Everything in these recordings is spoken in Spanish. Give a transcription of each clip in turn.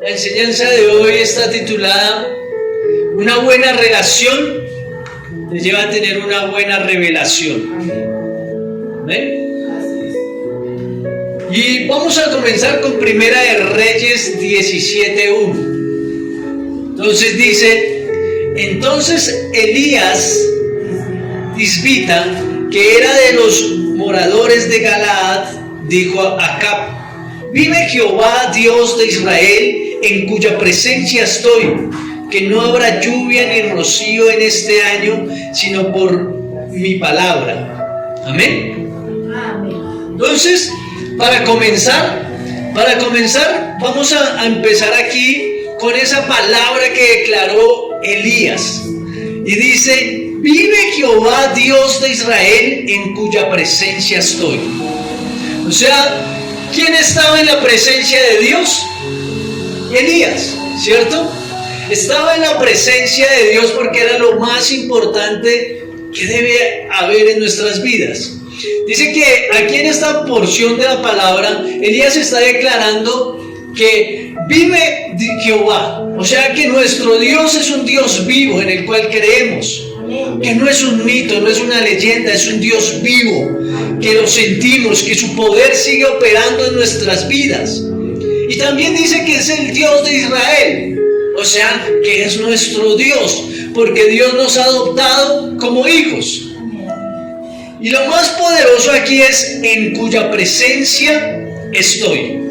La enseñanza de hoy está titulada Una buena relación te lleva a tener una buena revelación. ¿Amén? Y vamos a comenzar con Primera de Reyes 17:1. Entonces dice: entonces Elías Tisbita, que era de los moradores de Galaad, dijo a Acab: vive Jehová, Dios de Israel, en cuya presencia estoy, que no habrá lluvia ni rocío en este año, sino por mi palabra. Amén. Entonces, para comenzar, vamos a empezar aquí con esa palabra que declaró Elías. Y dice: vive Jehová, Dios de Israel, en cuya presencia estoy. O sea, ¿quién estaba en la presencia de Dios? Elías, ¿cierto? Estaba en la presencia de Dios porque era lo más importante que debe haber en nuestras vidas. Dice que aquí en esta porción de la palabra, Elías está declarando que vive Jehová. O sea que nuestro Dios es un Dios vivo en el cual creemos. Que no es un mito, no es una leyenda, es un Dios vivo, que lo sentimos, que su poder sigue operando en nuestras vidas. Y también dice que es el Dios de Israel, o sea, que es nuestro Dios, porque Dios nos ha adoptado como hijos. Y lo más poderoso aquí es: en cuya presencia estoy.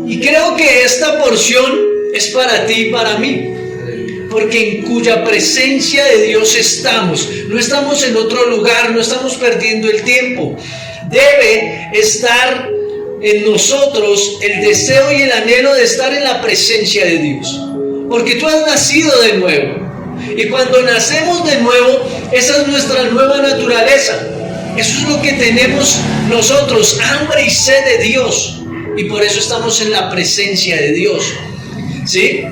Y creo que esta porción es para ti y para mí, porque en cuya presencia de Dios estamos. No estamos en otro lugar, no estamos perdiendo el tiempo. Debe estar en nosotros el deseo y el anhelo de estar en la presencia de Dios, porque tú has nacido de nuevo. Y cuando nacemos de nuevo, esa es nuestra nueva naturaleza. Eso es lo que tenemos nosotros, hambre y sed de Dios. Y por eso estamos en la presencia de Dios. ¿Sí?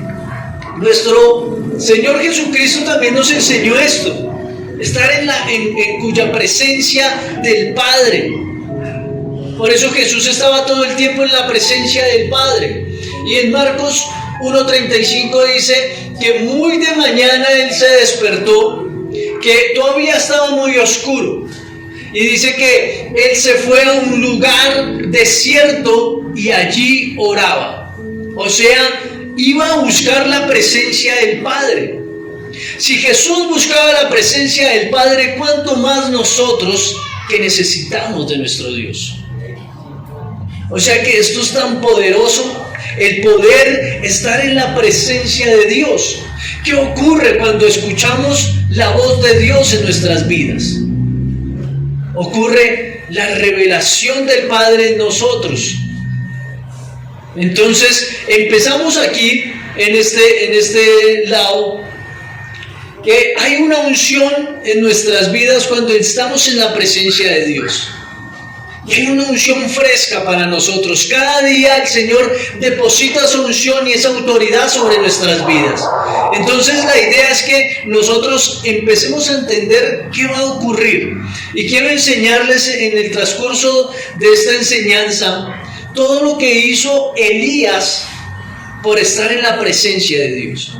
Nuestro Señor Jesucristo también nos enseñó esto: estar en cuya presencia del Padre. Por eso Jesús estaba todo el tiempo en la presencia del Padre. Y en Marcos 1:35 dice que muy de mañana Él se despertó, que todavía estaba muy oscuro. Y dice que Él se fue a un lugar desierto y allí oraba. O sea, iba a buscar la presencia del Padre. Si Jesús buscaba la presencia del Padre, ¿cuánto más nosotros que necesitamos de nuestro Dios? O sea que esto es tan poderoso, el poder estar en la presencia de Dios. ¿Qué ocurre cuando escuchamos la voz de Dios en nuestras vidas? Ocurre la revelación del Padre en nosotros. Entonces empezamos aquí en este lado, que hay una unción en nuestras vidas cuando estamos en la presencia de Dios. Y hay una unción fresca para nosotros. Cada día el Señor deposita su unción y esa autoridad sobre nuestras vidas. Entonces la idea es que nosotros empecemos a entender qué va a ocurrir. Y quiero enseñarles en el transcurso de esta enseñanza todo lo que hizo Elías por estar en la presencia de Dios.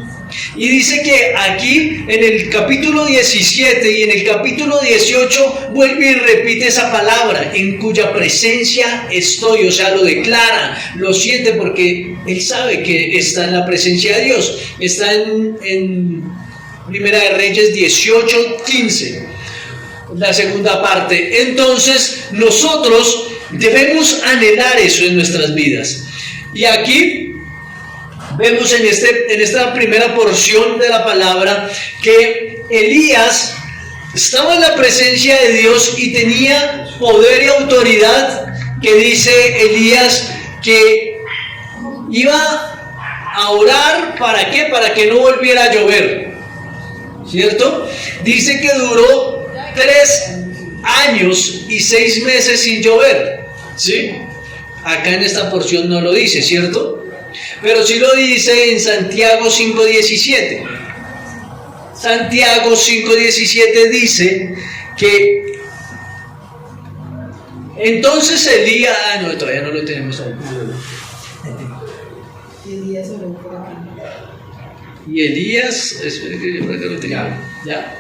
Y dice que aquí en el capítulo 17 y en el capítulo 18 vuelve y repite esa palabra: en cuya presencia estoy. O sea, lo declara, lo siente, porque él sabe que está en la presencia de Dios. Está en Primera de Reyes 18:15, la segunda parte. Entonces nosotros debemos anhelar eso en nuestras vidas. Y aquí vemos en esta primera porción de la palabra que Elías estaba en la presencia de Dios y tenía poder y autoridad, que dice Elías que iba a orar. ¿Para qué? Para que no volviera a llover, ¿cierto? Dice que duró 3 años y 6 meses sin llover, ¿sí? Acá en esta porción no lo dice, ¿cierto? Pero sí lo dice en Santiago 5:17. Santiago 5:17 dice que entonces Elías... no, todavía no lo tenemos. Elías oró por aquí. Y Elías, espere que yo por acá lo tenía. ¿Ya?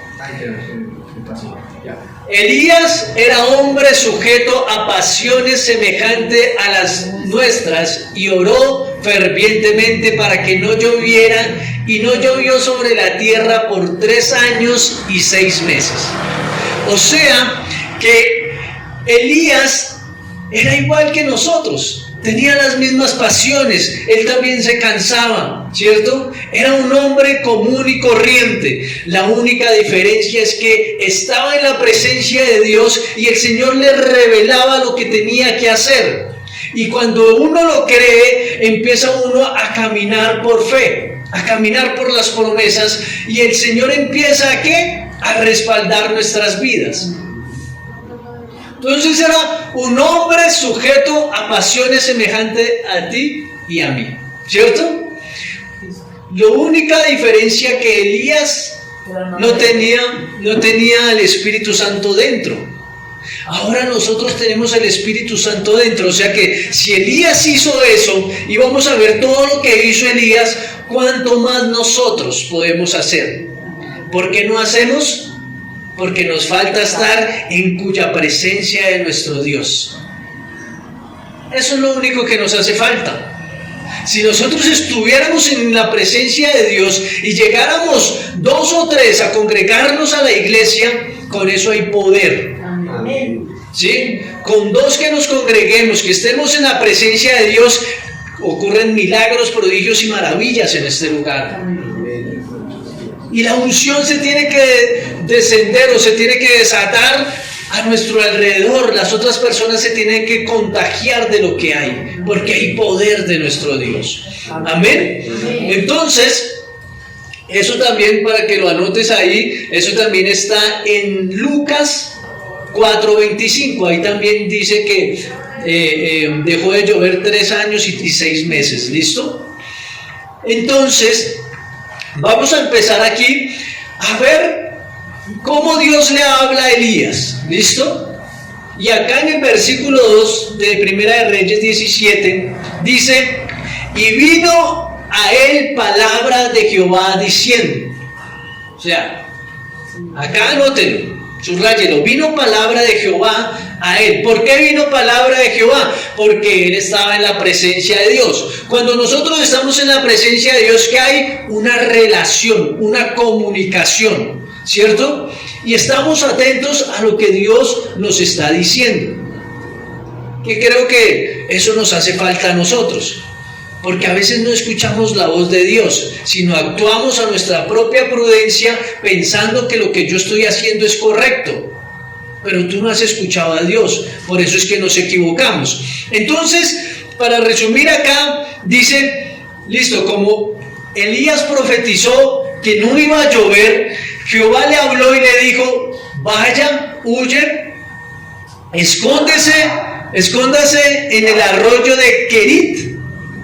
Elías era hombre sujeto a pasiones semejantes a las nuestras y oró fervientemente para que no lloviera, y no llovió sobre la tierra por 3 años y 6 meses. O sea que Elías era igual que nosotros. Tenía las mismas pasiones, él también se cansaba, ¿cierto? Era un hombre común y corriente. La única diferencia es que estaba en la presencia de Dios y el Señor le revelaba lo que tenía que hacer. Y cuando uno lo cree, empieza uno a caminar por fe, a caminar por las promesas, y el Señor empieza ¿a qué? A respaldar nuestras vidas. Entonces era un hombre sujeto a pasiones semejantes a ti y a mí, ¿cierto? La única diferencia que Elías no tenía el Espíritu Santo dentro. Ahora nosotros tenemos el Espíritu Santo dentro, o sea que si Elías hizo eso y vamos a ver todo lo que hizo Elías, ¿cuánto más nosotros podemos hacer? ¿Por qué no hacemos? Porque nos falta estar en cuya presencia de nuestro Dios. Eso es lo único que nos hace falta. Si nosotros estuviéramos en la presencia de Dios y llegáramos 2 o 3 a congregarnos a la iglesia, con eso hay poder. Amén. ¿Sí? Con 2 que nos congreguemos, que estemos en la presencia de Dios, ocurren milagros, prodigios y maravillas en este lugar. Y la unción se tiene que descender o se tiene que desatar a nuestro alrededor. Las otras personas se tienen que contagiar de lo que hay, porque hay poder de nuestro Dios. Amén. Entonces, eso también, para que lo anotes ahí, eso también está en Lucas 4:25. Ahí también dice que dejó de llover 3 años y 6 meses. ¿Listo? Entonces, vamos a empezar aquí a ver cómo Dios le habla a Elías. ¿Listo? Y acá en el versículo 2 de Primera de Reyes 17 dice: y vino a él palabra de Jehová diciendo. O sea, acá anótenlo, subráyelo. Vino palabra de Jehová a él. ¿Por qué vino palabra de Jehová? Porque él estaba en la presencia de Dios. Cuando nosotros estamos en la presencia de Dios, que hay una relación, una comunicación, ¿cierto? Y estamos atentos a lo que Dios nos está diciendo. Que creo que eso nos hace falta a nosotros. Porque a veces no escuchamos la voz de Dios, sino actuamos a nuestra propia prudencia pensando que lo que yo estoy haciendo es correcto. Pero tú no has escuchado a Dios, por eso es que nos equivocamos. Entonces, para resumir acá, dice, listo, como Elías profetizó que no iba a llover, Jehová le habló y le dijo: vaya, huye, escóndase en el arroyo de Kerit,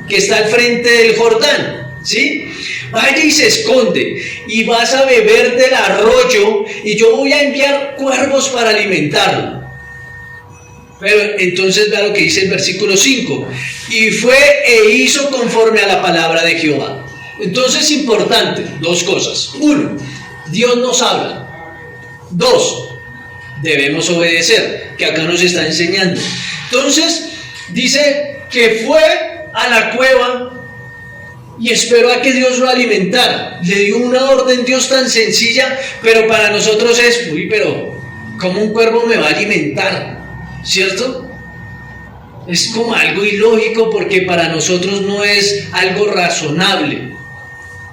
que está al frente del Jordán, ¿sí? Vaya y se esconde, y vas a beber del arroyo, y yo voy a enviar cuervos para alimentarlo. Pero entonces vea lo que dice el versículo 5: y fue e hizo conforme a la palabra de Jehová. Entonces, importante, 2 cosas. 1, Dios nos habla. 2, debemos obedecer, que acá nos está enseñando. Entonces, dice que fue a la cueva y esperó a que Dios lo alimentara. Le dio una orden Dios tan sencilla, pero para nosotros es, pero ¿cómo un cuervo me va a alimentar? ¿Cierto? Es como algo ilógico, porque para nosotros no es algo razonable,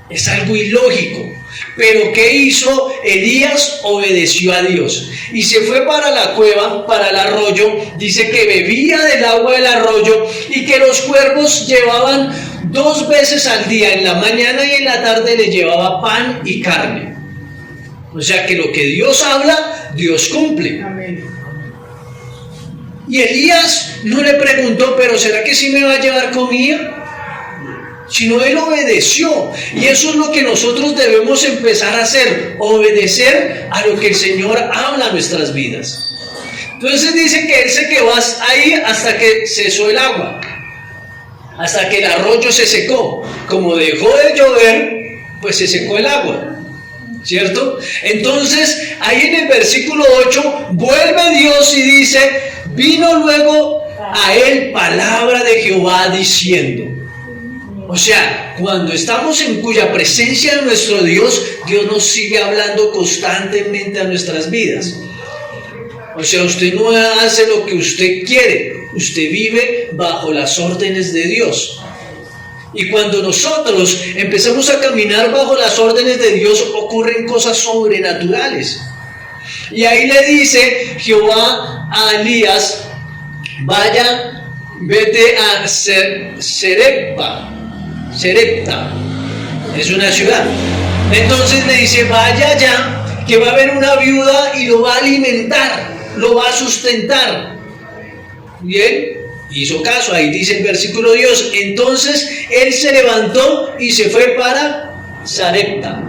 es algo ilógico. Pero ¿qué hizo Elías? Obedeció a Dios y se fue para la cueva, para el arroyo. Dice que bebía del agua del arroyo y que los cuervos llevaban 2 veces al día, en la mañana y en la tarde, le llevaba pan y carne. O sea que lo que Dios habla, Dios cumple. Amén. Y Elías no le preguntó: pero ¿será que sí me va a llevar comida? Sino él obedeció. Y eso es lo que nosotros debemos empezar a hacer: obedecer a lo que el Señor habla a nuestras vidas. Entonces dice que él se quedó ahí hasta que cesó el agua. hasta que el arroyo se secó. Como dejó de llover, pues se secó el agua, ¿cierto? Entonces, ahí en el versículo 8, vuelve Dios y dice, vino luego a él palabra de Jehová diciendo. O sea, cuando estamos en cuya presencia de nuestro Dios, Dios nos sigue hablando constantemente a nuestras vidas. O sea, usted no hace lo que usted quiere, usted vive bajo las órdenes de Dios. Y cuando nosotros empezamos a caminar bajo las órdenes de Dios, ocurren cosas sobrenaturales. Y ahí le dice Jehová a Elías, vaya, vete a Serepta, es una ciudad. Entonces le dice, vaya allá, que va a haber una viuda y lo va a alimentar, lo va a sustentar. Bien, hizo caso, ahí dice el versículo 10. Entonces él se levantó y se fue para Sarepta.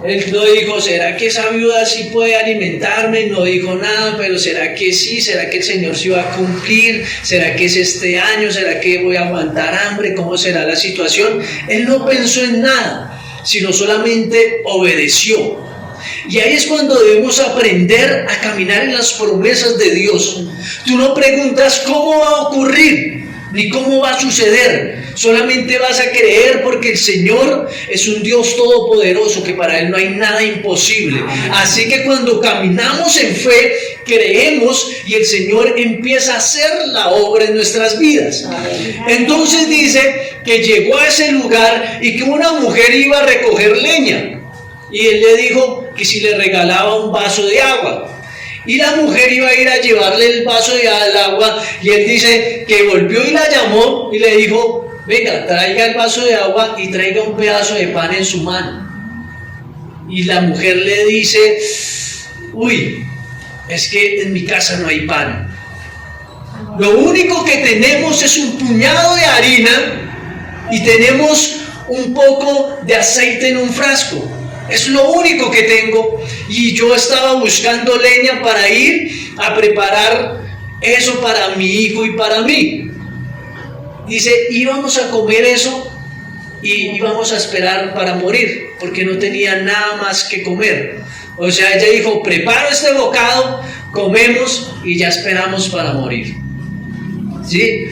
Él no dijo, ¿será que esa viuda sí puede alimentarme? No dijo nada, pero ¿será que sí? ¿Será que el Señor sí va a cumplir? ¿Será que es este año? ¿Será que voy a aguantar hambre? ¿Cómo será la situación? Él no pensó en nada, sino solamente obedeció. Y ahí es cuando debemos aprender a caminar en las promesas de Dios. Tú no preguntas cómo va a ocurrir, ni cómo va a suceder. Solamente vas a creer porque el Señor es un Dios todopoderoso, que para Él no hay nada imposible. Así que cuando caminamos en fe, creemos y el Señor empieza a hacer la obra en nuestras vidas. Entonces dice que llegó a ese lugar y que una mujer iba a recoger leña. Y él le dijo que si le regalaba un vaso de agua. Y la mujer iba a ir a llevarle el vaso de agua. Y él dice que volvió y la llamó y le dijo, venga, traiga el vaso de agua y traiga un pedazo de pan en su mano. Y la mujer le dice, uy, es que en mi casa no hay pan. Lo único que tenemos es un puñado de harina y tenemos un poco de aceite en un frasco. Es lo único que tengo, y yo estaba buscando leña para ir a preparar eso para mi hijo y para mí. Dice, íbamos a comer eso y íbamos a esperar para morir, porque no tenía nada más que comer. O sea, ella dijo, preparo este bocado, comemos y ya esperamos para morir. ¿Sí?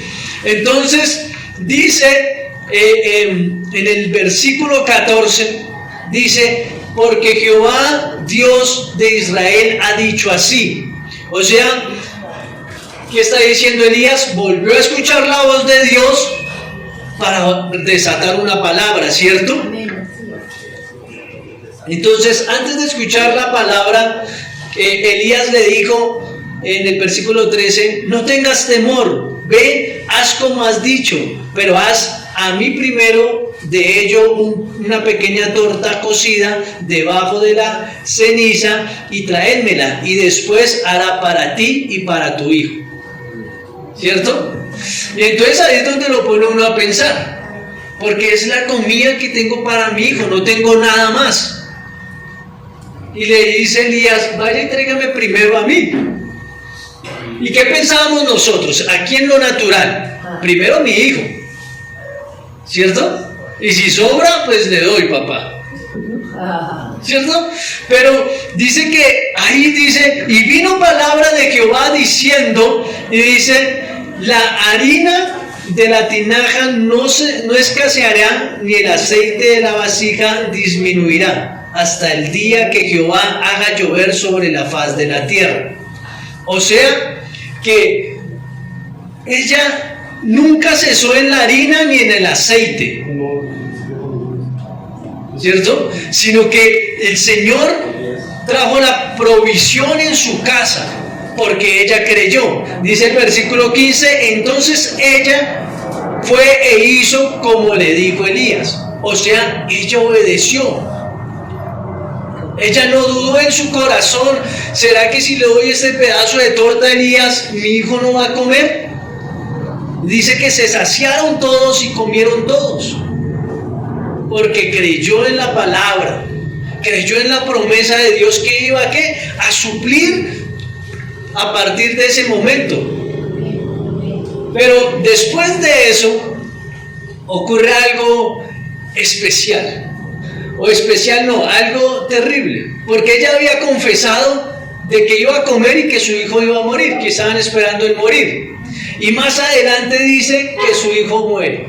Entonces, dice en el versículo 14, dice, porque Jehová, Dios de Israel, ha dicho así. O sea, ¿qué está diciendo Elías? Volvió a escuchar la voz de Dios para desatar una palabra, ¿cierto? Entonces, antes de escuchar la palabra, Elías le dijo en el versículo 13, no tengas temor, ve, haz como has dicho, pero haz a mí primero de ello una pequeña torta cocida debajo de la ceniza y traédmela, y después hará para ti y para tu hijo. ¿Cierto? Y entonces ahí es donde lo pone uno a pensar, porque es la comida que tengo para mi hijo, no tengo nada más. Y le dice Elías, vaya y tráigame primero a mí. ¿Y qué pensábamos nosotros? Aquí en lo natural, primero mi hijo, ¿cierto? Y si sobra, pues le doy, papá, ¿cierto? Pero dice que, ahí dice, y vino palabra de Jehová diciendo, y dice, la harina de la tinaja no escaseará, ni el aceite de la vasija disminuirá, hasta el día que Jehová haga llover sobre la faz de la tierra. O sea, que ella nunca cesó en la harina ni en el aceite, ¿cierto? Sino que el Señor trajo la provisión en su casa, porque ella creyó. Dice el versículo 15, entonces ella fue e hizo como le dijo Elías. O sea, ella obedeció. Ella no dudó en su corazón, ¿será que si le doy este pedazo de torta a Elías, mi hijo no va a comer? Dice que se saciaron todos y comieron todos, porque creyó en la palabra, creyó en la promesa de Dios que iba a suplir a partir de ese momento. Pero después de eso ocurre algo especial. O especial no, algo terrible. Porque ella había confesado de que iba a comer y que su hijo iba a morir, que estaban esperando el morir. Y más adelante dice que su hijo muere.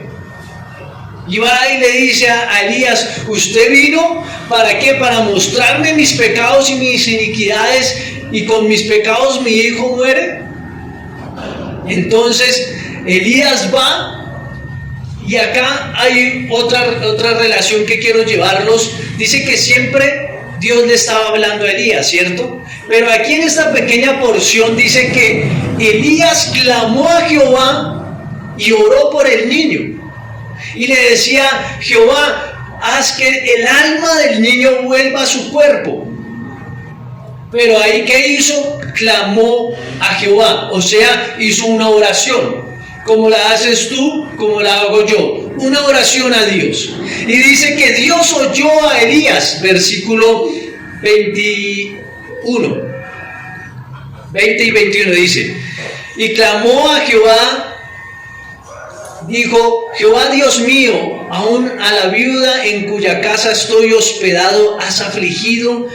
Y va y le dice a Elías: ¿usted vino para qué? Para mostrarme mis pecados y mis iniquidades, y con mis pecados mi hijo muere. Entonces Elías va, y acá hay otra relación que quiero llevarlos. Dice que siempre Dios le estaba hablando a Elías, ¿cierto? Pero aquí en esta pequeña porción dice que Elías clamó a Jehová y oró por el niño. Y le decía: Jehová, haz que el alma del niño vuelva a su cuerpo. Pero ahí, ¿qué hizo? Clamó a Jehová, o sea, hizo una oración. Como la haces tú, como la hago yo. Una oración a Dios. Y dice que Dios oyó a Elías, versículo 21. 20 y 21 dice: y clamó a Jehová, dijo: Jehová Dios mío, aún a la viuda en cuya casa estoy hospedado has afligido,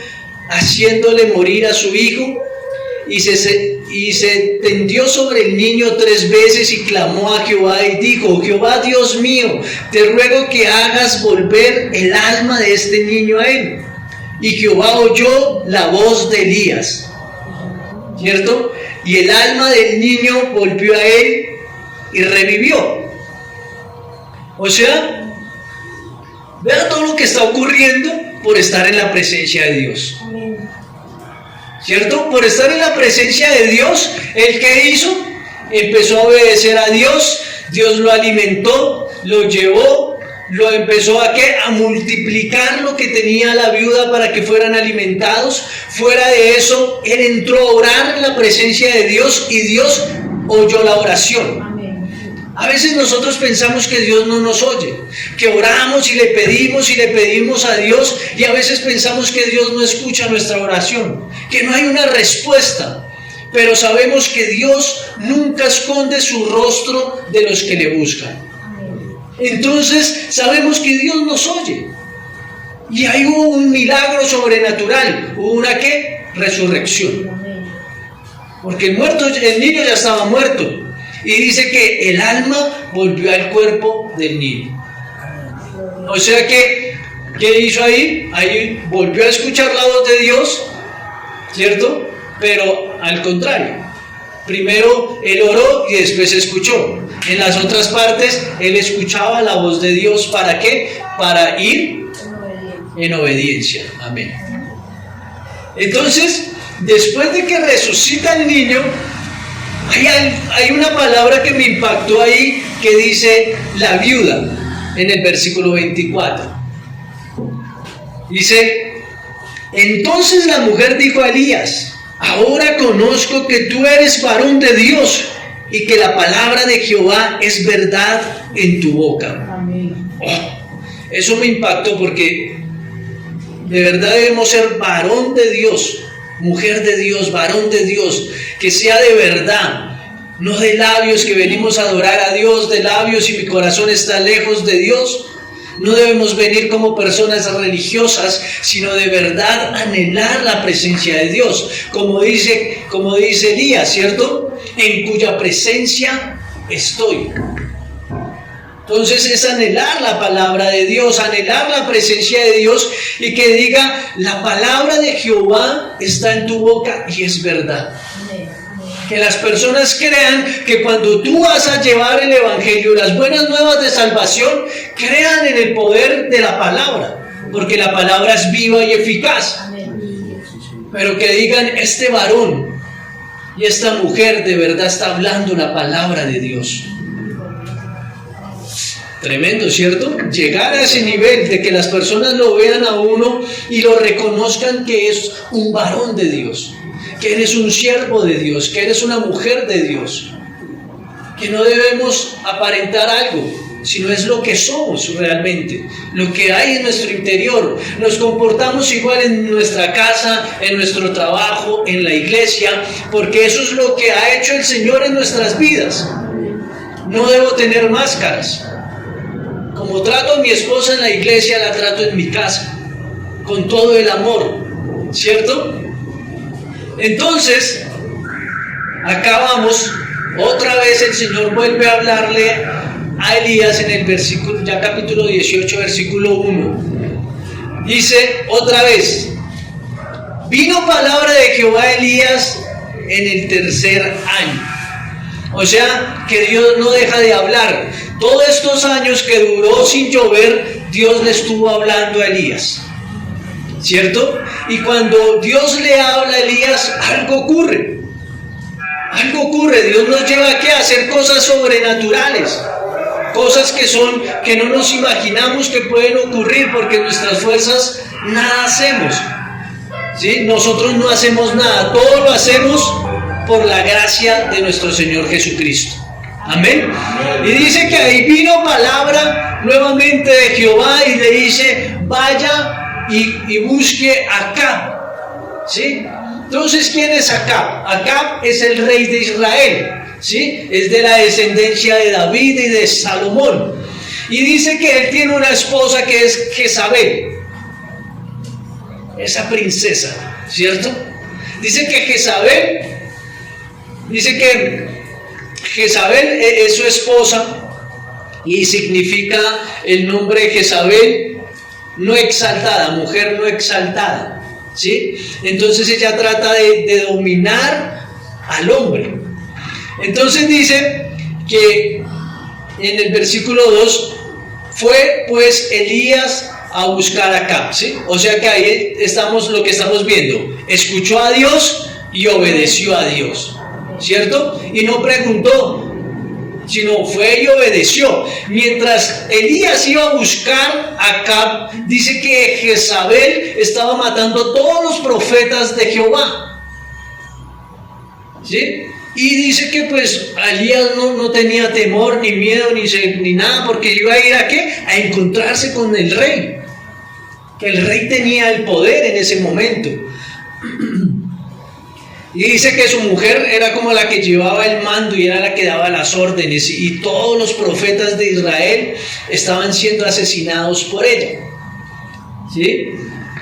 haciéndole morir a su hijo. Y se tendió sobre el niño 3 veces y clamó a Jehová y dijo: Jehová Dios mío, te ruego que hagas volver el alma de este niño a él. Y Jehová oyó la voz de Elías, ¿cierto? Y el alma del niño volvió a él y revivió. O sea, vean todo lo que está ocurriendo por estar en la presencia de Dios. ¿Cierto? Por estar en la presencia de Dios, ¿el qué hizo? Empezó a obedecer a Dios, Dios lo alimentó, lo llevó, lo empezó a ¿qué? A multiplicar lo que tenía la viuda para que fueran alimentados. Fuera de eso, él entró a orar en la presencia de Dios y Dios oyó la oración. A veces nosotros pensamos que Dios no nos oye, que oramos y le pedimos a Dios, y a veces pensamos que Dios no escucha nuestra oración, que no hay una respuesta. Pero sabemos que Dios nunca esconde su rostro de los que le buscan. Entonces sabemos que Dios nos oye. Y ahí hubo un milagro sobrenatural, hubo una ¿qué? Resurrección. Porque el niño ya estaba muerto. Y dice que el alma volvió al cuerpo del niño. O sea que, ¿qué hizo ahí? Ahí volvió a escuchar la voz de Dios, ¿cierto? Pero al contrario. Primero él oró y después escuchó. En las otras partes él escuchaba la voz de Dios. ¿Para qué? Para ir en obediencia. Amén. Entonces, después de que resucita el niño, hay una palabra que me impactó ahí, que dice la viuda, en el versículo 24. Dice: entonces la mujer dijo a Elías: ahora conozco que tú eres varón de Dios y que la palabra de Jehová es verdad en tu boca. Amén. Eso me impactó, porque de verdad debemos ser varón de Dios, mujer de Dios, varón de Dios, que sea de verdad, no de labios, que venimos a adorar a Dios de labios y mi corazón está lejos de Dios. No debemos venir como personas religiosas, sino de verdad anhelar la presencia de Dios, como dice Elías, ¿cierto? En cuya presencia estoy. Entonces es anhelar la palabra de Dios, anhelar la presencia de Dios, y que diga: la palabra de Jehová está en tu boca y es verdad. Que las personas crean que cuando tú vas a llevar el evangelio, las buenas nuevas de salvación, crean en el poder de la palabra, porque la palabra es viva y eficaz. Pero que digan: este varón y esta mujer de verdad está hablando la palabra de Dios. Tremendo, ¿cierto? Llegar a ese nivel de que las personas lo vean a uno y lo reconozcan que es un varón de Dios, que eres un siervo de Dios, que eres una mujer de Dios, que no debemos aparentar algo, sino es lo que somos realmente, lo que hay en nuestro interior. Nos comportamos igual en nuestra casa, en nuestro trabajo, en la iglesia, porque eso es lo que ha hecho el Señor en nuestras vidas. no debo tener máscaras. Como trato a mi esposa en la iglesia, la trato en mi casa, con todo el amor, ¿cierto? Entonces, acá vamos, otra vez el Señor vuelve a hablarle a Elías en el versículo, ya capítulo 18, versículo 1. Dice otra vez: vino palabra de Jehová a Elías en el tercer año. O sea, que Dios no deja de hablar. Todos estos años que duró sin llover, Dios le estuvo hablando a Elías, ¿cierto? Y cuando Dios le habla a Elías, algo ocurre. Algo ocurre. Dios nos lleva aquí a hacer cosas sobrenaturales. Cosas que no nos imaginamos que pueden ocurrir, porque en nuestras fuerzas nada hacemos. ¿Sí? Nosotros no hacemos nada. Todo lo hacemos por la gracia de nuestro Señor Jesucristo. Amén. Y dice que ahí vino palabra nuevamente de Jehová y le dice: vaya y busque a Acab. ¿Sí? Entonces, ¿quién es Acab? Acab es el rey de Israel. ¿Sí? Es de la descendencia de David y de Salomón. Y dice que él tiene una esposa que es Jezabel, esa princesa, ¿cierto? Dice que Jezabel es su esposa, y significa el nombre de Jezabel no exaltada, mujer no exaltada, ¿sí? Entonces ella trata de dominar al hombre. Entonces dice que en el versículo 2, fue pues Elías a buscar a Acab, ¿sí? O sea que ahí estamos, lo que estamos viendo: escuchó a Dios y obedeció a Dios, ¿cierto? Y no preguntó, sino fue y obedeció. Mientras Elías iba a buscar a Acab, dice que Jezabel estaba matando a todos los profetas de Jehová, ¿sí? Y dice que pues Elías no tenía temor, ni miedo, ni nada, porque iba a ir ¿a qué? A encontrarse con el rey. Que el rey tenía el poder en ese momento. Y dice que su mujer era como la que llevaba el mando y era la que daba las órdenes, y todos los profetas de Israel estaban siendo asesinados por ella, ¿sí?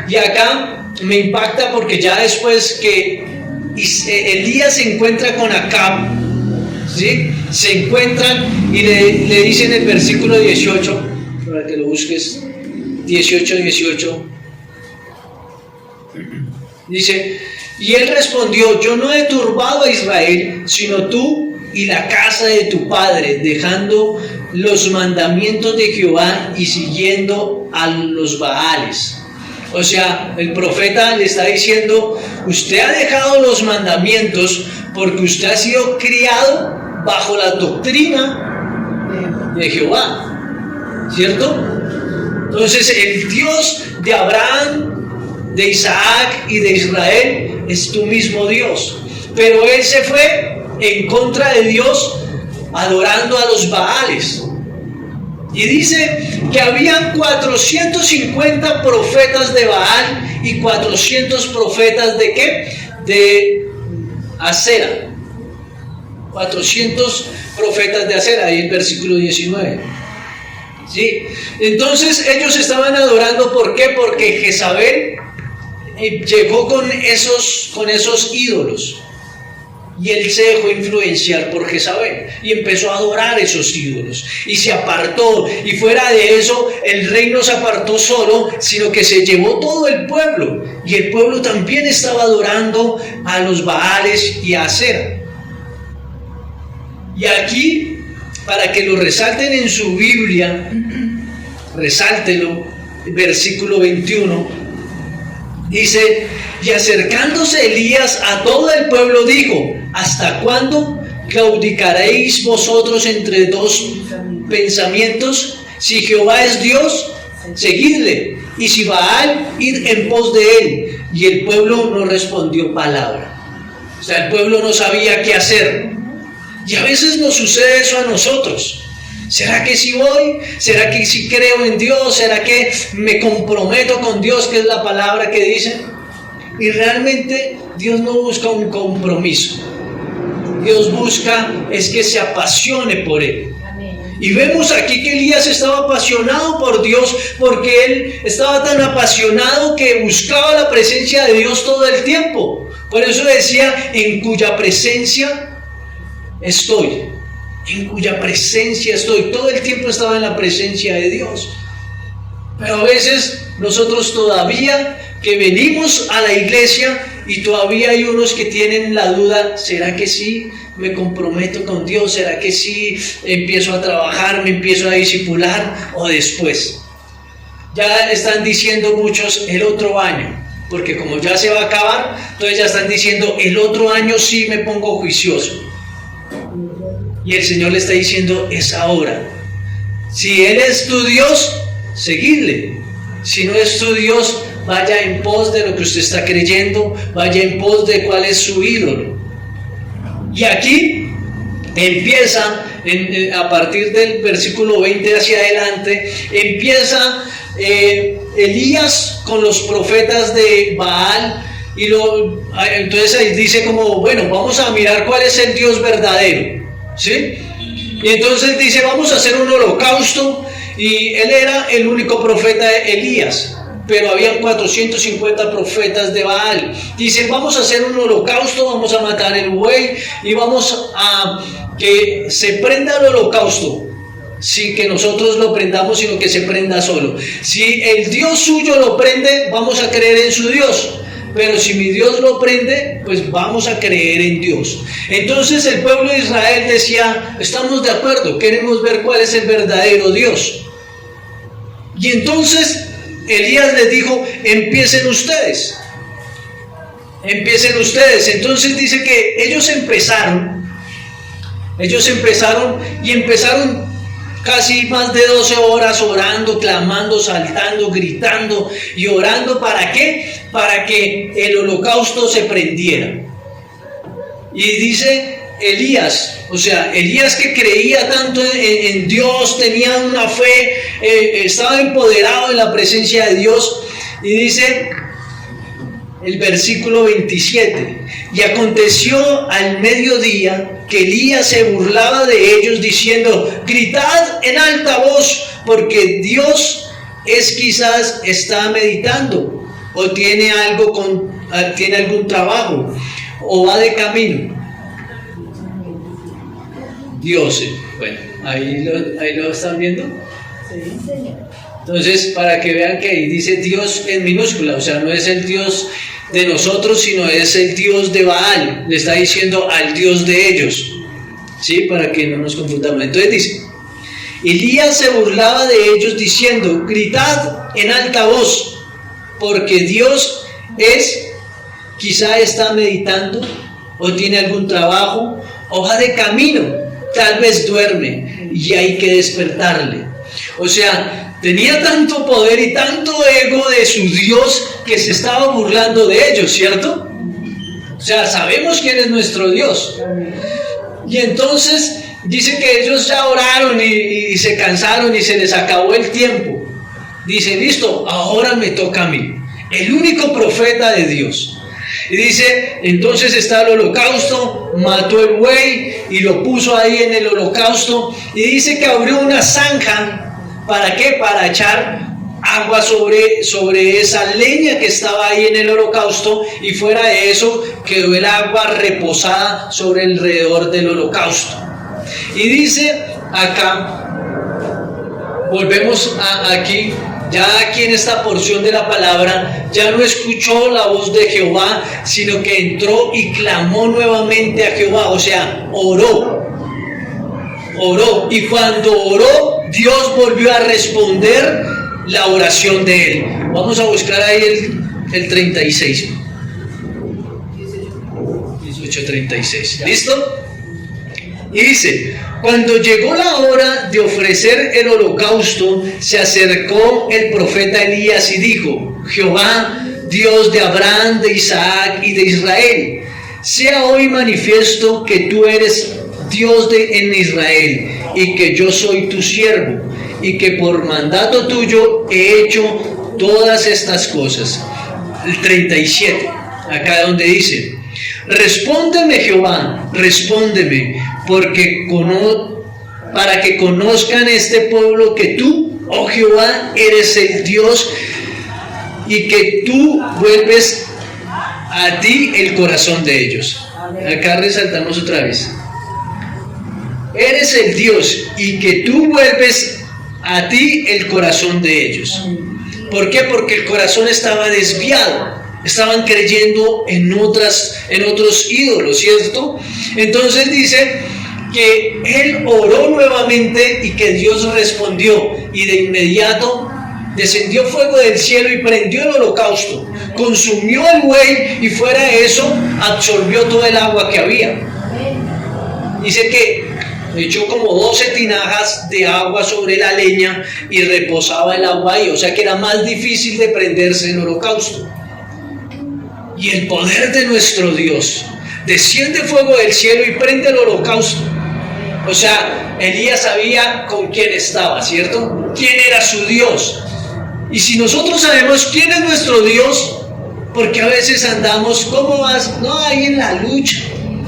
Y acá me impacta porque ya después que Elías se encuentra con Acab, ¿sí? Se encuentran y le dicen en el versículo 18, para que lo busques, 18. Dice: y él respondió: yo no he turbado a Israel, sino tú y la casa de tu padre, dejando los mandamientos de Jehová y siguiendo a los Baales. O sea, el profeta le está diciendo: usted ha dejado los mandamientos porque usted ha sido criado bajo la doctrina de Jehová, ¿cierto? Entonces el Dios de Abraham, de Isaac y de Israel es tu mismo Dios. Pero él se fue en contra de Dios adorando a los Baales. Y dice que habían 450 profetas de Baal y 400 profetas ¿de qué? De Acera. 400 profetas de Acera, ahí el versículo 19. ¿Sí? Entonces ellos estaban adorando, ¿por qué? Porque Jezabel llegó con esos ídolos. Y él se dejó influenciar por Jezabel y empezó a adorar esos ídolos y se apartó. Y fuera de eso, el rey no se apartó solo, sino que se llevó todo el pueblo, y el pueblo también estaba adorando a los Baales y a Acera. Y aquí, para que lo resalten en su Biblia, resáltelo, versículo 21, dice: y acercándose Elías a todo el pueblo dijo: ¿hasta cuándo claudicaréis vosotros entre dos pensamientos? Si Jehová es Dios, seguidle, y si Baal, id en pos de él. Y el pueblo no respondió palabra. O sea, el pueblo no sabía qué hacer. Y a veces nos sucede eso a nosotros. ¿Será que sí voy? ¿Será que sí creo en Dios? ¿Será que me comprometo con Dios, que es la palabra que dice? Y realmente Dios no busca un compromiso. Dios busca es que se apasione por Él. Y vemos aquí que Elías estaba apasionado por Dios, porque él estaba tan apasionado que buscaba la presencia de Dios todo el tiempo. Por eso decía, en cuya presencia estoy, en cuya presencia estoy. Todo el tiempo estaba en la presencia de Dios. Pero a veces nosotros todavía que venimos a la iglesia y todavía hay unos que tienen la duda, ¿será que sí me comprometo con Dios? ¿Será que sí empiezo a trabajar, me empiezo a discipular o después? Ya están diciendo muchos el otro año, porque como ya se va a acabar, entonces ya están diciendo el otro año sí me pongo juicioso. Y el Señor le está diciendo, es ahora. Si Él es tu Dios, seguidle. Si no es tu Dios, vaya en pos de lo que usted está creyendo, vaya en pos de cuál es su ídolo. Y aquí empieza, a partir del versículo 20 hacia adelante, empieza Elías con los profetas de Baal, y entonces ahí dice como, bueno, vamos a mirar cuál es el Dios verdadero, ¿sí? Y entonces dice, vamos a hacer un holocausto, y él era el único profeta de Elías, pero habían 450 profetas de Baal. Dicen, vamos a hacer un holocausto, vamos a matar el buey y vamos a que se prenda el holocausto, sin que nosotros lo prendamos, sino que se prenda solo. Si el Dios suyo lo prende, vamos a creer en su Dios. Pero si mi Dios lo prende, pues vamos a creer en Dios. Entonces el pueblo de Israel decía, estamos de acuerdo, queremos ver cuál es el verdadero Dios. Y entonces Elías les dijo, empiecen ustedes. Entonces dice que ellos empezaron y empezaron casi más de 12 horas orando, clamando, saltando, gritando y orando. ¿Para qué? Para que el holocausto se prendiera. Y dice Elías, o sea, Elías que creía tanto en Dios, tenía una fe, estaba empoderado en la presencia de Dios, y dice el versículo 27, y aconteció al mediodía que Elías se burlaba de ellos diciendo, gritad en alta voz, porque Dios quizás está meditando, o tiene algún trabajo, o va de camino. Dios, bueno, ahí lo están viendo. Sí, señor. Entonces, para que vean que ahí dice Dios en minúscula, o sea, no es el Dios de nosotros, sino es el Dios de Baal. Le está diciendo al Dios de ellos, ¿sí? Para que no nos confundamos. Entonces dice, Elías se burlaba de ellos diciendo, gritad en alta voz, porque Dios quizá está meditando, o tiene algún trabajo, o va de camino. Tal vez duerme y hay que despertarle. O sea, tenía tanto poder y tanto ego de su Dios que se estaba burlando de ellos, ¿cierto? O sea, sabemos quién es nuestro Dios. Y entonces dice que ellos ya oraron y se cansaron y se les acabó el tiempo. Dice, listo, ahora me toca a mí, el único profeta de Dios. Y dice, entonces está el holocausto, mató el buey y lo puso ahí en el holocausto, y dice que abrió una zanja. ¿Para qué? Para echar agua sobre esa leña que estaba ahí en el holocausto, y fuera de eso quedó el agua reposada sobre alrededor del holocausto. Y dice acá, volvemos aquí. Ya aquí en esta porción de la palabra, ya no escuchó la voz de Jehová, sino que entró y clamó nuevamente a Jehová, o sea, oró, y cuando oró, Dios volvió a responder la oración de él. Vamos a buscar ahí el 36, 18:36, ¿listo? Y dice, cuando llegó la hora de ofrecer el holocausto, se acercó el profeta Elías y dijo, Jehová, Dios de Abraham, de Isaac y de Israel, sea hoy manifiesto que tú eres Dios en Israel, y que yo soy tu siervo, y que por mandato tuyo he hecho todas estas cosas. El 37, acá donde dice, respóndeme Jehová, respóndeme, porque para que conozcan este pueblo que tú, oh Jehová, eres el Dios y que tú vuelves a ti el corazón de ellos. Acá resaltamos otra vez. Eres el Dios y que tú vuelves a ti el corazón de ellos. ¿Por qué? Porque el corazón estaba desviado. Estaban creyendo en otros ídolos, ¿cierto? Entonces dice que él oró nuevamente y que Dios respondió, y de inmediato descendió fuego del cielo y prendió el holocausto, consumió el buey y fuera de eso absorbió todo el agua que había. Dice que echó como 12 tinajas de agua sobre la leña y reposaba el agua ahí, o sea que era más difícil de prenderse el holocausto. Y el poder de nuestro Dios, desciende fuego del cielo y prende el holocausto. O sea, Elías sabía con quién estaba, ¿cierto? ¿Quién era su Dios? Y si nosotros sabemos quién es nuestro Dios, porque a veces andamos, ¿cómo vas? No, ahí en la lucha,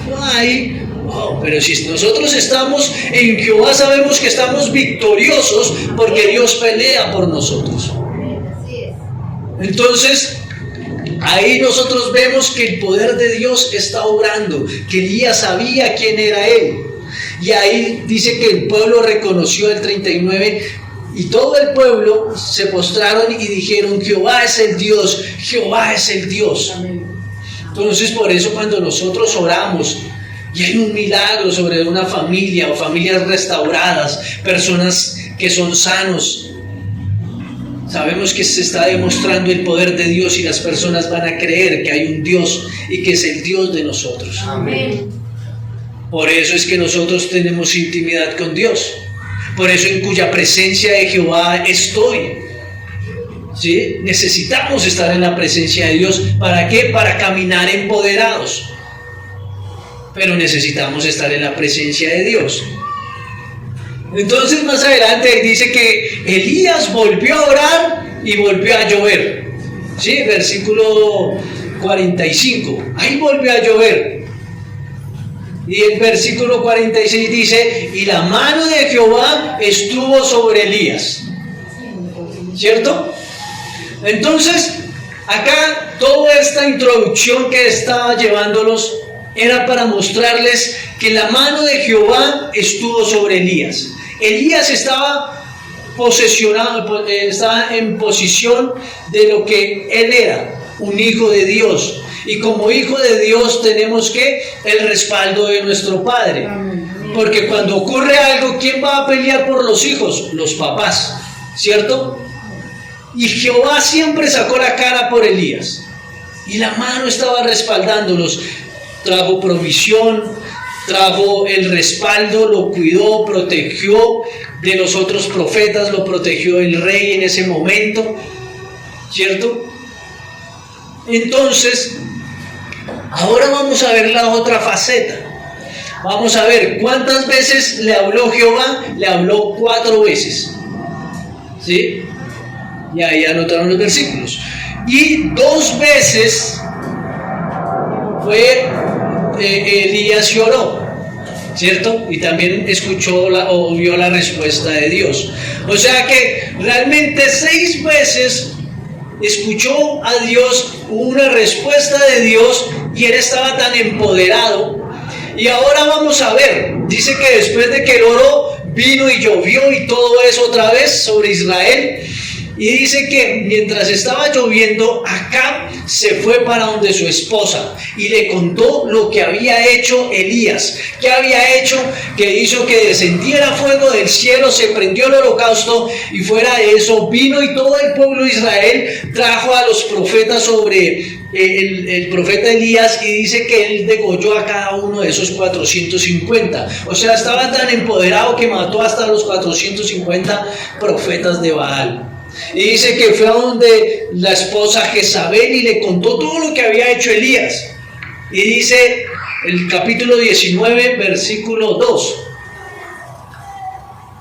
no, ahí. No, pero si nosotros estamos en Jehová, sabemos que estamos victoriosos porque Dios pelea por nosotros. Entonces, ahí nosotros vemos que el poder de Dios está obrando, que Elías sabía quién era él. Y ahí dice que el pueblo reconoció el 39 y todo el pueblo se postraron y dijeron: Jehová es el Dios, Jehová es el Dios. Entonces por eso cuando nosotros oramos y hay un milagro sobre una familia o familias restauradas, personas que son sanos, sabemos que se está demostrando el poder de Dios y las personas van a creer que hay un Dios y que es el Dios de nosotros. Amén. Por eso es que nosotros tenemos intimidad con Dios. Por eso en cuya presencia de Jehová estoy. ¿Sí? Necesitamos estar en la presencia de Dios. ¿Para qué? Para caminar empoderados. Pero necesitamos estar en la presencia de Dios. Entonces más adelante dice que Elías volvió a orar y volvió a llover. ¿Sí? Versículo 45. Ahí volvió a llover. Y el versículo 46 dice: y la mano de Jehová estuvo sobre Elías. ¿Cierto? Entonces, acá toda esta introducción que estaba llevándolos era para mostrarles que la mano de Jehová estuvo sobre Elías. Elías estaba posesionado, estaba en posición de lo que él era, un hijo de Dios. Y como hijo de Dios tenemos que el respaldo de nuestro Padre. Porque cuando ocurre algo, ¿quién va a pelear por los hijos? Los papás, ¿cierto? Y Jehová siempre sacó la cara por Elías. Y la mano estaba respaldándolos. Trajo provisión, trajo el respaldo, lo cuidó, protegió de los otros profetas, lo protegió el rey en ese momento, ¿cierto? Entonces, ahora vamos a ver la otra faceta. Vamos a ver cuántas veces le habló Jehová. Le habló 4 veces. ¿Sí? Y ahí anotaron los versículos. Y 2 veces fue Elías y oró, ¿cierto? Y también escuchó o vio la respuesta de Dios. O sea que realmente 6 veces escuchó a Dios, una respuesta de Dios, y él estaba tan empoderado. Y ahora vamos a ver, dice que después de que él oró, vino y llovió y todo eso otra vez sobre Israel. Y dice que mientras estaba lloviendo, Acab se fue para donde su esposa y le contó lo que había hecho Elías. ¿Qué había hecho? Que hizo que descendiera fuego del cielo, se prendió el holocausto, y fuera de eso vino y todo el pueblo de Israel trajo a los profetas sobre el profeta Elías, y dice que él degolló a cada uno de esos 450. O sea, estaba tan empoderado que mató hasta los 450 profetas de Baal. Y dice que fue a donde la esposa Jezabel y le contó todo lo que había hecho Elías. Y dice el capítulo 19, versículo 2: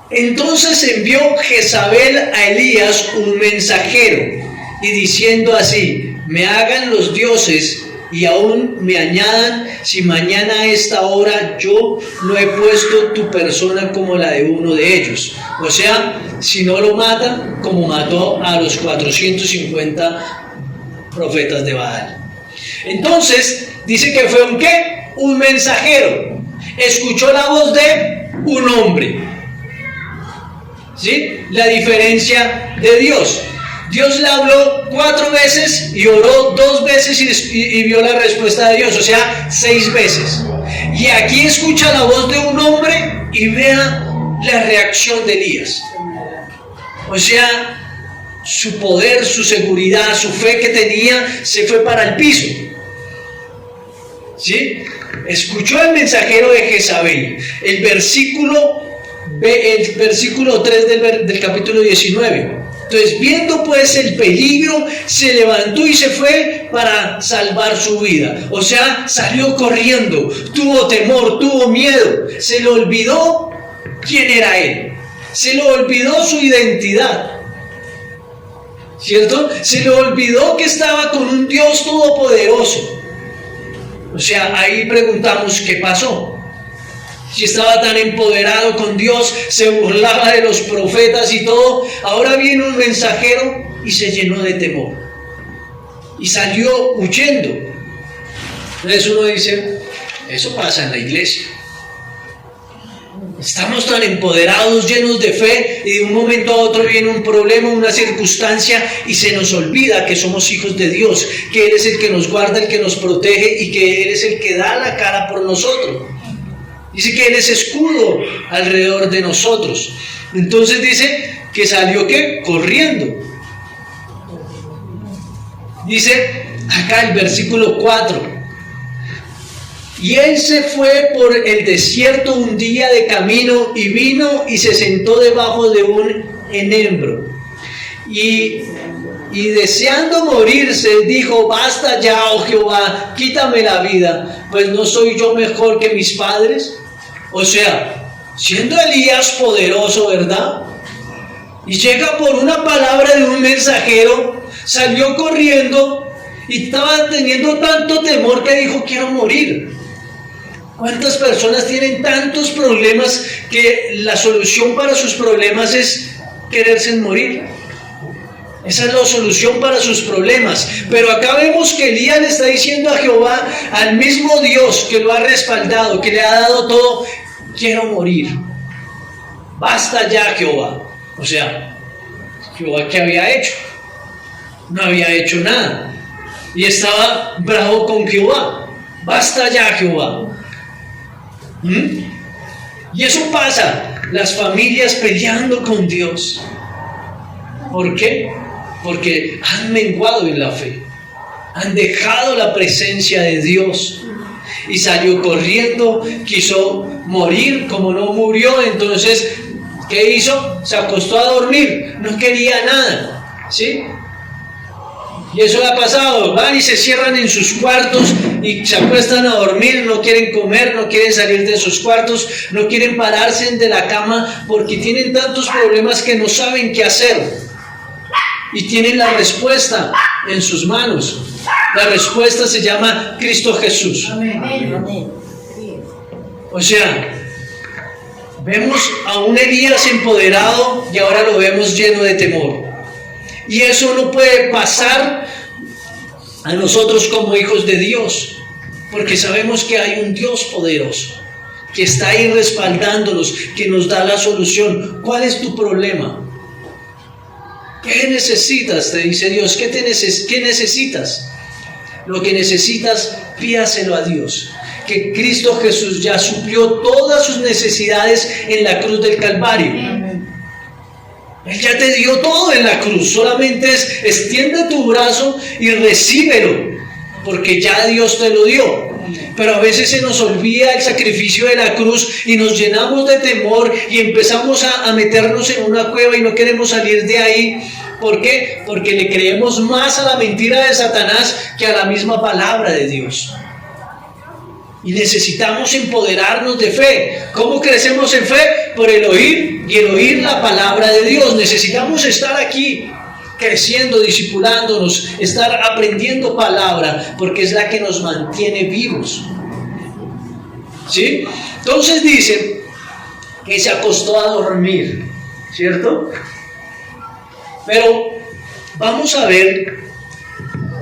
entonces envió Jezabel a Elías un mensajero, y diciendo así: me hagan los dioses y aún me añadan, si mañana a esta hora yo no he puesto tu persona como la de uno de ellos. O sea, si no lo matan, como mató a los 450 profetas de Baal. Entonces, dice que fue un ¿qué? Un mensajero. Escuchó la voz de un hombre. ¿Sí? La diferencia de Dios. Dios le habló 4 veces y oró 2 veces y vio la respuesta de Dios, o sea, 6 veces. Y aquí escucha la voz de un hombre y vea la reacción de Elías. O sea, su poder, su seguridad, su fe que tenía se fue para el piso. ¿Sí? Escuchó al mensajero de Jezabel. El versículo 3 del capítulo 19. Entonces, viendo pues el peligro, se levantó y se fue para salvar su vida. O sea, salió corriendo, tuvo temor, tuvo miedo, se le olvidó quién era él, se le olvidó su identidad, ¿cierto? Se le olvidó que estaba con un Dios todopoderoso. O sea, ahí preguntamos qué pasó. Si estaba tan empoderado con Dios, se burlaba de los profetas y todo, ahora viene un mensajero y se llenó de temor y salió huyendo. Entonces uno dice, eso pasa en la iglesia. Estamos tan empoderados, llenos de fe, y de un momento a otro viene un problema, una circunstancia, y se nos olvida que somos hijos de Dios, que Él es el que nos guarda, el que nos protege, y que Él es el que da la cara por nosotros. Dice que Él es escudo alrededor de nosotros. Entonces dice que salió ¿qué? Corriendo. Dice acá el versículo 4. Y él se fue por el desierto un día de camino y vino y se sentó debajo de un enebro. Y deseando morirse, dijo: basta ya, oh Jehová, quítame la vida, pues no soy yo mejor que mis padres. O sea, siendo Elías poderoso, ¿verdad? Y llega por una palabra de un mensajero, salió corriendo y estaba teniendo tanto temor que dijo: quiero morir. ¿Cuántas personas tienen tantos problemas que la solución para sus problemas es quererse morir? Esa es la solución para sus problemas. Pero acá vemos que Elías le está diciendo a Jehová, al mismo Dios que lo ha respaldado, que le ha dado todo: quiero morir. Basta ya, Jehová. O sea, Jehová, ¿qué había hecho? No había hecho nada. Y estaba bravo con Jehová. Basta ya, Jehová. Y eso pasa, las familias peleando con Dios. ¿Por qué? Porque han menguado en la fe, han dejado la presencia de Dios. Y salió corriendo, quiso morir, como no murió, entonces ¿qué hizo? Se acostó a dormir, no quería nada, ¿sí? Y eso le ha pasado, van y se cierran en sus cuartos y se acuestan a dormir, no quieren comer, no quieren salir de sus cuartos, no quieren pararse de la cama porque tienen tantos problemas que no saben qué hacer. Y tienen la respuesta en sus manos. La respuesta se llama Cristo Jesús. O sea, vemos a un Elías empoderado y ahora lo vemos lleno de temor. Y eso no puede pasar a nosotros como hijos de Dios, porque sabemos que hay un Dios poderoso que está ahí respaldándonos, que nos da la solución. ¿Cuál es tu problema? ¿Qué necesitas? Te dice Dios. ¿Qué necesitas? Lo que necesitas, pídaselo a Dios. Que Cristo Jesús ya suplió todas sus necesidades en la cruz del Calvario. Él ya te dio todo en la cruz. Solamente extiende tu brazo y recíbelo, porque ya Dios te lo dio. Pero a veces se nos olvida el sacrificio de la cruz y nos llenamos de temor y empezamos a meternos en una cueva y no queremos salir de ahí. ¿Por qué? Porque le creemos más a la mentira de Satanás que a la misma palabra de Dios. Y necesitamos empoderarnos de fe. ¿Cómo crecemos en fe? Por el oír, y el oír la palabra de Dios. Necesitamos estar aquí creciendo, discipulándonos, estar aprendiendo palabra, porque es la que nos mantiene vivos. ¿Sí? Entonces dice que se acostó a dormir, ¿cierto? Pero vamos a ver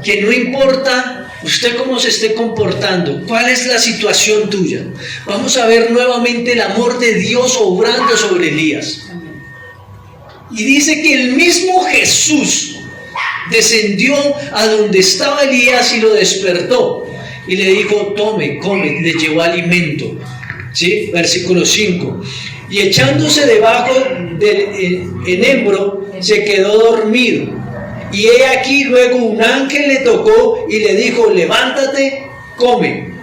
que no importa usted cómo se esté comportando, cuál es la situación tuya. Vamos a ver nuevamente el amor de Dios obrando sobre Elías. Y dice que el mismo Jesús descendió a donde estaba Elías y lo despertó. Y le dijo, tome, come, le llevó alimento. ¿Sí? Versículo 5. Y echándose debajo del enebro, se quedó dormido. Y he aquí luego un ángel le tocó y le dijo, levántate, come.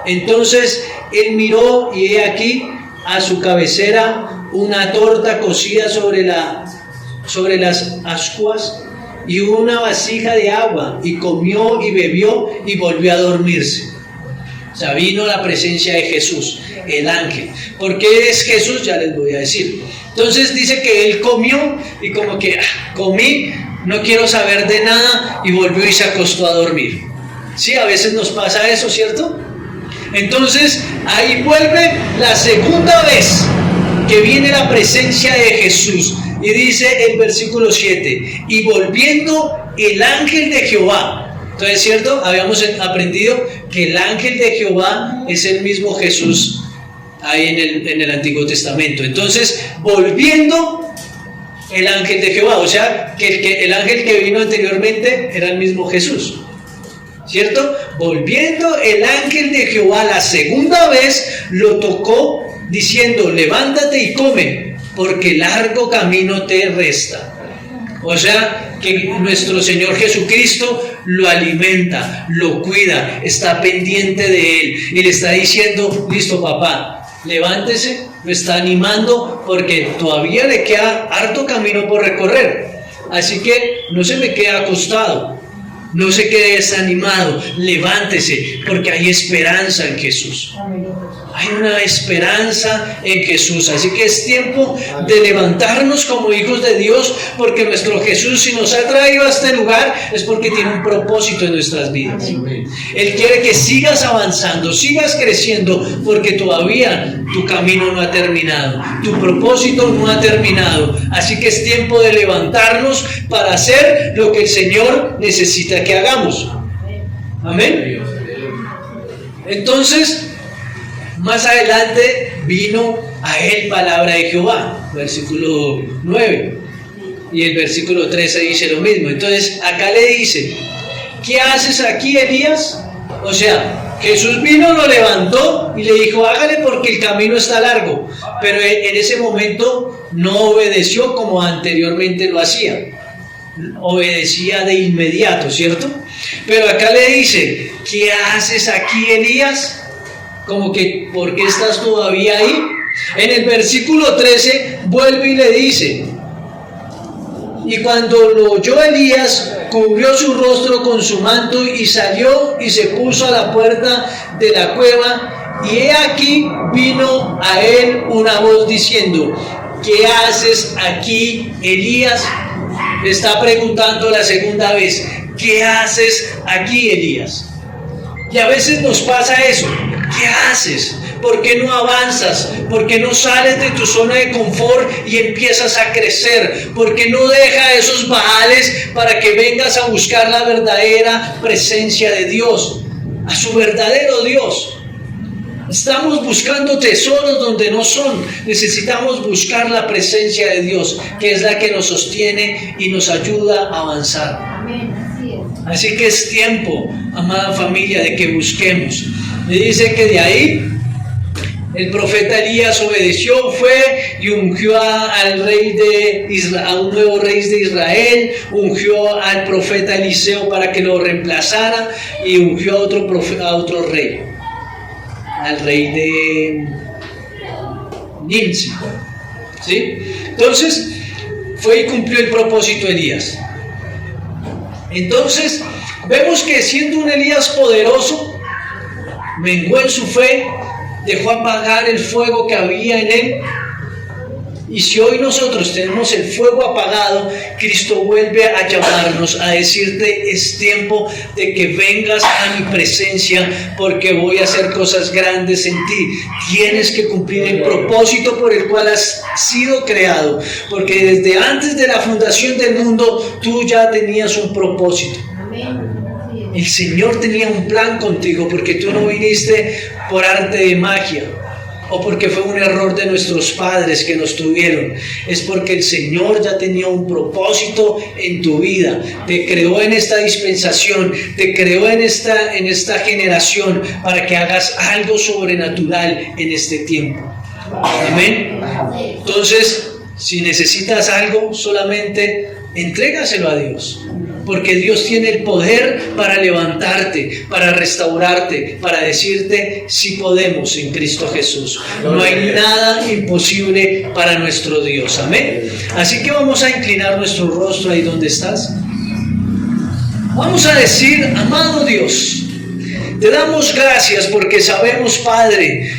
Entonces él miró y he aquí a su cabecera una torta cocida sobre las ascuas y una vasija de agua, y comió y bebió y volvió a dormirse. O sea, vino la presencia de Jesús, el ángel. ¿Por qué es Jesús? Ya les voy a decir. Entonces dice que él comió y como que comí, no quiero saber de nada, y volvió y se acostó a dormir. Sí, a veces nos pasa eso, ¿cierto? Entonces ahí vuelve la segunda vez que viene la presencia de Jesús. Y dice el versículo 7, y volviendo el ángel de Jehová. Entonces, ¿cierto? Habíamos aprendido que el ángel de Jehová es el mismo Jesús ahí en el Antiguo Testamento. Entonces, volviendo el ángel de Jehová, o sea, que el ángel que vino anteriormente era el mismo Jesús, ¿cierto? Volviendo el ángel de Jehová la segunda vez, lo tocó diciendo, levántate y come, porque largo camino te resta. O sea, que nuestro Señor Jesucristo lo alimenta, lo cuida, está pendiente de él y le está diciendo, listo papá, levántese, lo está animando porque todavía le queda harto camino por recorrer. Así que no se me quede acostado, no se quede desanimado, levántese, porque hay esperanza en Jesús. Hay una esperanza en Jesús. Así que es tiempo de levantarnos como hijos de Dios, porque nuestro Jesús, si nos ha traído a este lugar, es porque tiene un propósito en nuestras vidas. Él quiere que sigas avanzando, sigas creciendo, porque todavía tu camino no ha terminado, tu propósito no ha terminado. Así que es tiempo de levantarnos para hacer lo que el Señor necesita que hagamos. Amén. Entonces, más adelante vino a él palabra de Jehová, versículo 9, y el versículo 13 dice lo mismo. Entonces acá le dice, ¿qué haces aquí, Elías? O sea, Jesús vino, lo levantó y le dijo, hágale porque el camino está largo, pero en ese momento no obedeció como anteriormente lo hacía, obedecía de inmediato, ¿cierto? Pero acá le dice, ¿qué haces aquí, Elías? Como que, ¿por qué estás todavía ahí? En el versículo 13 vuelve y le dice, y cuando lo oyó Elías, cubrió su rostro con su manto y salió y se puso a la puerta de la cueva, y he aquí vino a él una voz diciendo, ¿qué haces aquí, Elías? Le está preguntando la segunda vez, ¿qué haces aquí, Elías? Y a veces nos pasa eso. ¿Qué haces? ¿Por qué no avanzas? ¿Por qué no sales de tu zona de confort y empiezas a crecer? ¿Por qué no dejas esos baales para que vengas a buscar la verdadera presencia de Dios? A su verdadero Dios. Estamos buscando tesoros donde no son. Necesitamos buscar la presencia de Dios, que es la que nos sostiene y nos ayuda a avanzar. Amén. Así que es tiempo, amada familia, de que busquemos. Me dice que de ahí el profeta Elías obedeció, fue y ungió al rey de Israel, a un nuevo rey de Israel, ungió al profeta Eliseo para que lo reemplazara y ungió a otro rey, al rey de Nimsi. ¿Sí? Entonces fue y cumplió el propósito Elías. Entonces vemos que siendo un Elías poderoso, menguó en su fe, dejó apagar el fuego que había en él Y si hoy nosotros tenemos el fuego apagado, Cristo vuelve a llamarnos, a decirte: es tiempo de que vengas a mi presencia, porque voy a hacer cosas grandes en ti. Tienes que cumplir el propósito por el cual has sido creado, porque desde antes de la fundación del mundo tú ya tenías un propósito. El Señor tenía un plan contigo, porque tú no viniste por arte de magia o porque fue un error de nuestros padres que nos tuvieron. Es porque el Señor ya tenía un propósito en tu vida. Te creó en esta dispensación, te creó en esta generación para que hagas algo sobrenatural en este tiempo. Amén. Entonces, si necesitas algo, solamente entrégaselo a Dios. Porque Dios tiene el poder para levantarte, para restaurarte, para decirte: sí podemos en Cristo Jesús. No hay nada imposible para nuestro Dios. Amén. Así que vamos a inclinar nuestro rostro ahí donde estás. Vamos a decir: amado Dios, te damos gracias porque sabemos, Padre,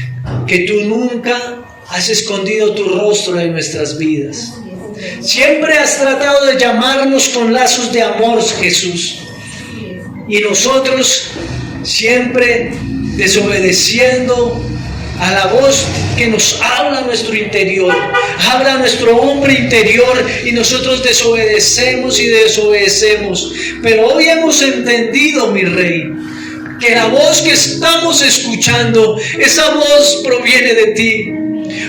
que tú nunca has escondido tu rostro en nuestras vidas. Siempre has tratado de llamarnos con lazos de amor, Jesús. Y nosotros siempre desobedeciendo a la voz que nos habla nuestro interior, habla nuestro hombre interior, y nosotros desobedecemos y desobedecemos. Pero hoy hemos entendido, mi Rey, que la voz que estamos escuchando, esa voz proviene de ti,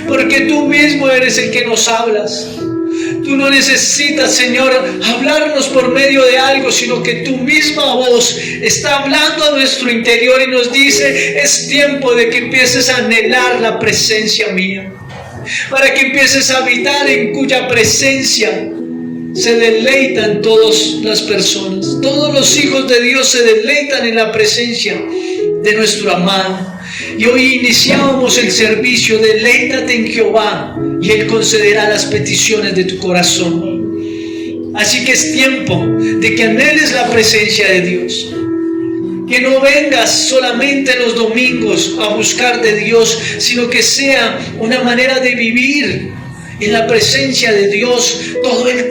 porque tú mismo eres el que nos hablas. Tú no necesitas, Señor, hablarnos por medio de algo, sino que tu misma voz está hablando a nuestro interior y nos dice: es tiempo de que empieces a anhelar la presencia mía, para que empieces a habitar en cuya presencia se deleitan todas las personas. Todos los hijos de Dios se deleitan en la presencia de nuestro amado. Y hoy iniciábamos el servicio: deleítate en Jehová y Él concederá las peticiones de tu corazón. Así que es tiempo de que anheles la presencia de Dios. Que no vengas solamente los domingos a buscar de Dios, sino que sea una manera de vivir en la presencia de Dios todo el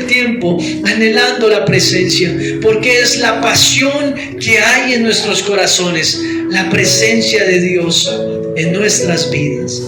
tiempo, anhelando la presencia, porque es la pasión que hay en nuestros corazones, la presencia de Dios en nuestras vidas.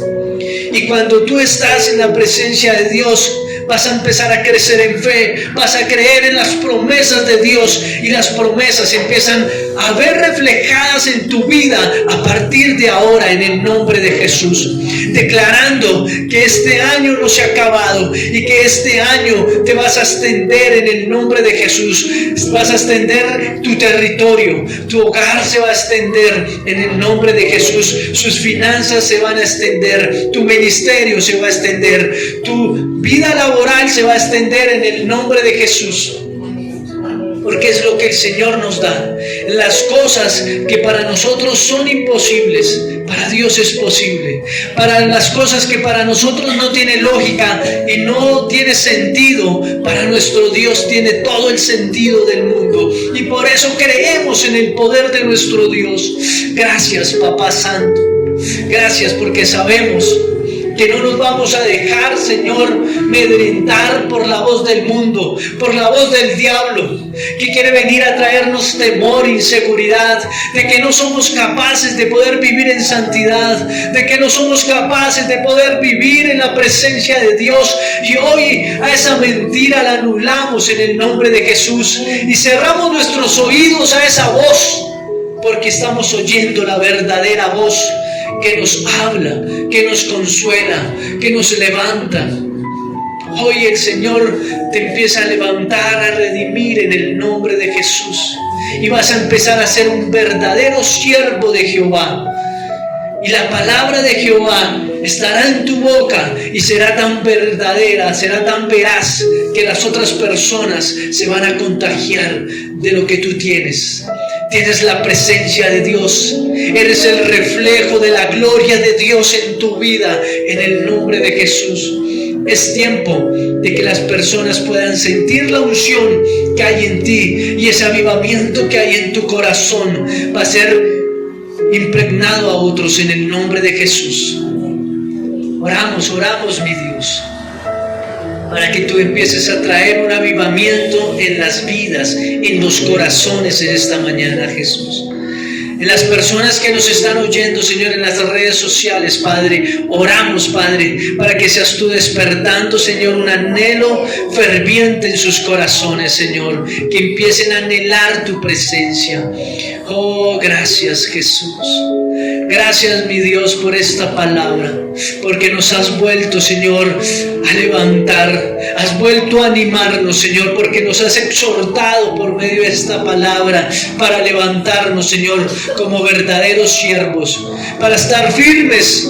Y cuando tú estás en la presencia de Dios, vas a empezar a crecer en fe, vas a creer en las promesas de Dios, y las promesas empiezan a ver reflejadas en tu vida a partir de ahora, en el nombre de Jesús, declarando que este año no se ha acabado y que este año te vas a extender en el nombre de Jesús. Vas a extender tu territorio, tu hogar se va a extender en el nombre de Jesús, sus finanzas se van a extender, tu ministerio se va a extender, tu vida laboral se va a extender en el nombre de Jesús. Porque es lo que el Señor nos da. Las cosas que para nosotros son imposibles, para Dios es posible. Para las cosas que para nosotros no tiene lógica y no tiene sentido, para nuestro Dios tiene todo el sentido del mundo. Y por eso creemos en el poder de nuestro Dios. Gracias, Papá Santo. Gracias, porque sabemos que no nos vamos a dejar, Señor, amedrentar por la voz del mundo, por la voz del diablo, que quiere venir a traernos temor, inseguridad, de que no somos capaces de poder vivir en santidad, de que no somos capaces de poder vivir en la presencia de Dios. Y hoy a esa mentira la anulamos en el nombre de Jesús y cerramos nuestros oídos a esa voz, porque estamos oyendo la verdadera voz que nos habla, que nos consuela, que nos levanta. Hoy el Señor te empieza a levantar, a redimir en el nombre de Jesús, y vas a empezar a ser un verdadero siervo de Jehová. Y la palabra de Jehová estará en tu boca y será tan verdadera, será tan veraz, que las otras personas se van a contagiar de lo que tú tienes. Tienes la presencia de Dios, eres el reflejo de la gloria de Dios en tu vida, en el nombre de Jesús. Es tiempo de que las personas puedan sentir la unción que hay en ti, y ese avivamiento que hay en tu corazón va a ser impregnado a otros en el nombre de Jesús. Oramos, mi Dios, para que tú empieces a traer un avivamiento en las vidas, en los corazones en esta mañana, Jesús. En las personas que nos están oyendo, Señor, en las redes sociales, Padre, oramos, Padre, para que seas tú despertando, Señor, un anhelo ferviente en sus corazones, Señor, que empiecen a anhelar tu presencia. Oh, gracias, Jesús. Gracias, mi Dios, por esta palabra, porque nos has vuelto, Señor, a levantar, has vuelto a animarnos, Señor, porque nos has exhortado por medio de esta palabra para levantarnos, Señor, como verdaderos siervos, para estar firmes,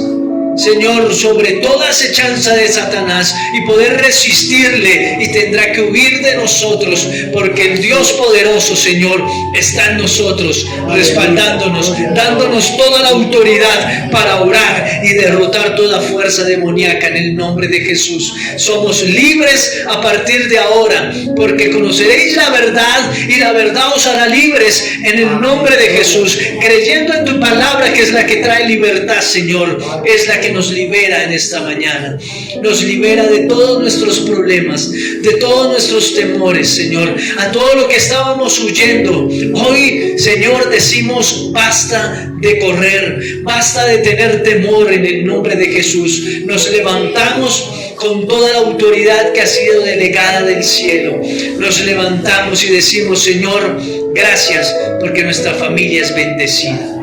Señor, sobre toda acechanza de Satanás y poder resistirle, y tendrá que huir de nosotros, porque el Dios poderoso, Señor, está en nosotros, respaldándonos, dándonos toda la autoridad para orar y derrotar toda fuerza demoníaca en el nombre de Jesús. Somos libres a partir de ahora, porque conoceréis la verdad y la verdad os hará libres en el nombre de Jesús, creyendo en tu palabra, que es la que trae libertad, Señor, es la que nos libera en esta mañana, nos libera de todos nuestros problemas, de todos nuestros temores, Señor, a todo lo que estábamos huyendo. Hoy, Señor, decimos basta de correr, basta de tener temor en el nombre de Jesús. Nos levantamos con toda la autoridad que ha sido delegada del cielo. Nos levantamos y decimos, Señor, gracias porque nuestra familia es bendecida.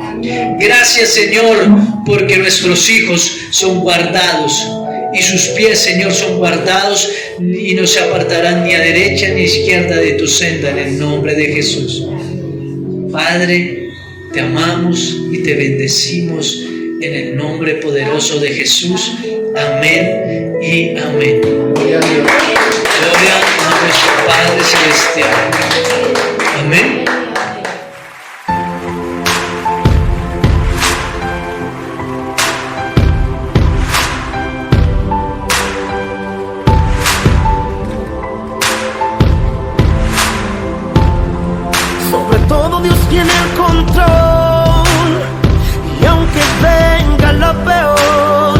Gracias, Señor, porque nuestros hijos son guardados y sus pies, Señor, son guardados y no se apartarán ni a derecha ni a izquierda de tu senda, en el nombre de Jesús. Padre, te amamos y te bendecimos en el nombre poderoso de Jesús. Amén y amén. Gloria a nuestro Padre Celestial. Amén. Tiene el control, y aunque venga lo peor,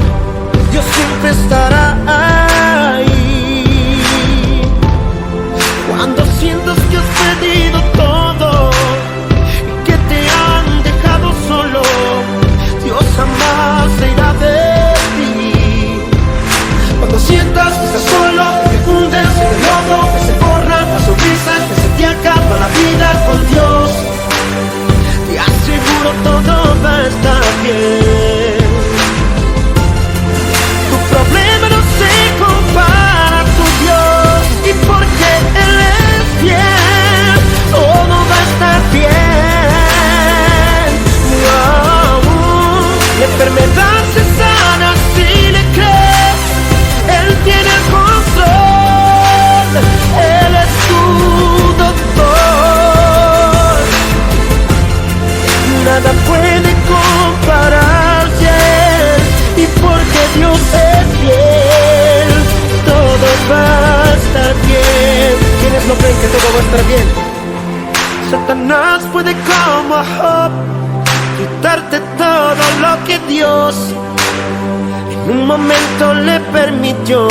Dios siempre estará ahí. Cuando sientas que has perdido todo y que te han dejado solo, Dios jamás se irá de ti. Cuando sientas que estás solo, que hundes en el lodo, que se borran las sonrisas, que se te acaba la vida con Dios, te aseguro todo va a estar bien. Tu problema no se compara a tu Dios, y porque Él es fiel, todo va a estar bien. La enfermedad se sana si le crees, Él tiene el control, Él es tu doctor. Nada puede compararse a Él, y porque Dios es fiel, todo va a estar bien. ¿Quiénes no creen que todo va a estar bien? Satanás puede como Job quitarte todo lo que Dios en un momento le permitió.